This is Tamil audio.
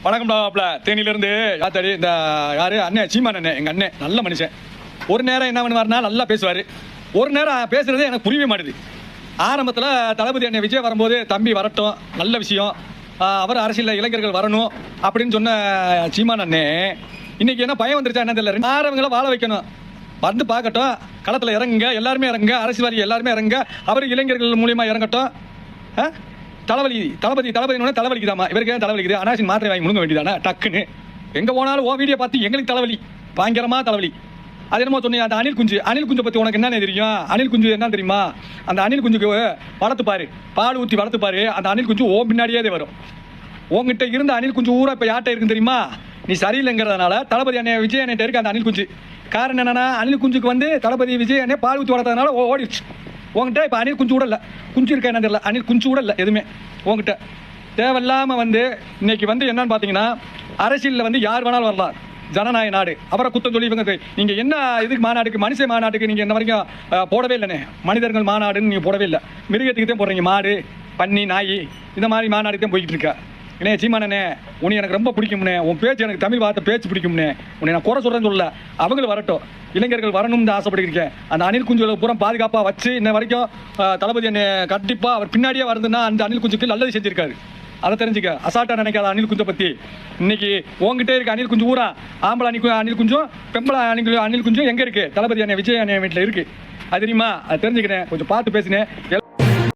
வணக்கம் டாப்ல தேனியிலிருந்து யாத்தாடி இந்த யாரு அண்ணன் சீமான் அண்ணன் எங்கள் அண்ணன் நல்ல மனுஷன். ஒரு நேரம் என்ன பண்ணுவார்னா நல்லா பேசுவார், ஒரு நேரம் பேசுறது எனக்கு புரியவே மாட்டுது. ஆரம்பத்தில் தளபதி அண்ணன் விஜய் வரும்போது தம்பி வரட்டும் நல்ல விஷயம், அவர் அரசியலில் இளைஞர்கள் வரணும் அப்படின்னு சொன்ன சீமான் அண்ணன் இன்னைக்கு என்ன பயம் வந்துருச்சா என்ன தெரியல. ஆரவங்களை வாழ வைக்கணும், வந்து பார்க்கட்டும், களத்தில் இறங்குங்க, எல்லாருமே இறங்குங்க, அரசியல்வாதி எல்லாருமே இறங்குங்க, அவர் இளைஞர்கள் மூலியமாக இறங்கட்டும். தளபதி தலைவலிக்குதாமா, இவருக்கு ஏன் தலைவலிக்குது? அனாசின் மாத்திரை வாங்கி முழுங்க வேண்டியதானே டக்குன்னு. எங்கே போனாலும் ஓ வீடியோ பார்த்து எங்களுக்கு தலைவலி, பயங்கரமாக தலைவலி. அது என்னமோ சொன்னீங்க அந்த அணில் குஞ்சு பற்றி உனக்கு என்ன தெரியும்? அணில் குஞ்சு என்ன தெரியுமா? அந்த அணில் குஞ்சுக்கு வளர்த்துப்பாரு, பால் ஊற்றி வளர்த்துப்பாரு, அந்த அணில் குஞ்சு ஓ பின்னாடியே வரும். உங்ககிட்ட இருந்த அணில் குஞ்சு ஊரா இப்போ யார்கிட்ட இருக்குன்னு தெரியுமா? நீ சரியில்லைங்கிறதுனால தளபதி அண்ணன் விஜய் அண்ணன் இருக்கு அந்த அணில் குஞ்சு. காரணம் என்னன்னா, அணில் குஞ்சுக்கு வந்து தளபதி விஜய் அண்ணன் பால் ஊற்றி வளர்த்ததுனால ஓடிடுச்சு. உங்ககிட்ட இப்போ அணில் குஞ்சு கூட இல்லை, குஞ்சு இருக்கா என்ன தெரியல, அணில் குஞ்சு கூட இல்லை எதுவுமே உங்ககிட்ட. தேவையில்லாமல் வந்து இன்னைக்கு வந்து என்னன்னு பார்த்தீங்கன்னா, அரசியலில் வந்து யார் வேணாலும் வரலாம், ஜனநாயக நாடு. அப்புறம் குத்தம் சொல்லி இவங்க நீங்கள் என்ன இதுக்கு மாநாடுக்கு, மனுஷ மாநாட்டுக்கு நீங்கள் என்ன வரைக்கும் போடவே இல்லைண்ணே. மனிதர்கள் மாநாடுன்னு நீங்கள் போடவே இல்லை, மிருகத்துக்கு தான் போடுறீங்க. மாடு, பன்னி, நாய் இந்த மாதிரி மாநாடுக்கு தான் போய்கிட்டு இருக்கா. ஏன்னே சீமானண்ணே, உன்னை எனக்கு ரொம்ப பிடிக்கும்னே, உன் பேச்சு எனக்கு தமிழ் வார்த்தை பேச்சு பிடிக்கும்னே. உன்னை நான் குறை சொல்கிறேன்னு சொல்லல, அவங்களும் வரட்டும், இளைஞர்கள் வரணும்னு ஆசைப்பட்டுருக்கேன். அந்த அணில் குஞ்சுகளை பூரா பாதுகாப்பாக வச்சு இன்ன வரைக்கும் தளபதி என்னை கண்டிப்பாக அவர் பின்னாடியே வருதுன்னா அந்த அணில் குஞ்சுக்கு நல்லது செஞ்சிருக்காரு. அதை தெரிஞ்சுக்க, அசால்ட்டாக நினைக்காத அணில் குஞ்சை பற்றி. இன்னைக்கு உங்ககிட்ட இருக்க அணில் குஞ்சு ஊரா ஆம்பளை அணில் குஞ்சும் பெம்பளை அணில் குஞ்சும் எங்கே இருக்குது? தளபதி அண்ணன் விஜய் அண்ணன் வீட்டில் இருக்குது. அது தெரியுமா? அது தெரிஞ்சுக்கிறேன், கொஞ்சம் பார்த்து பேசினேன்.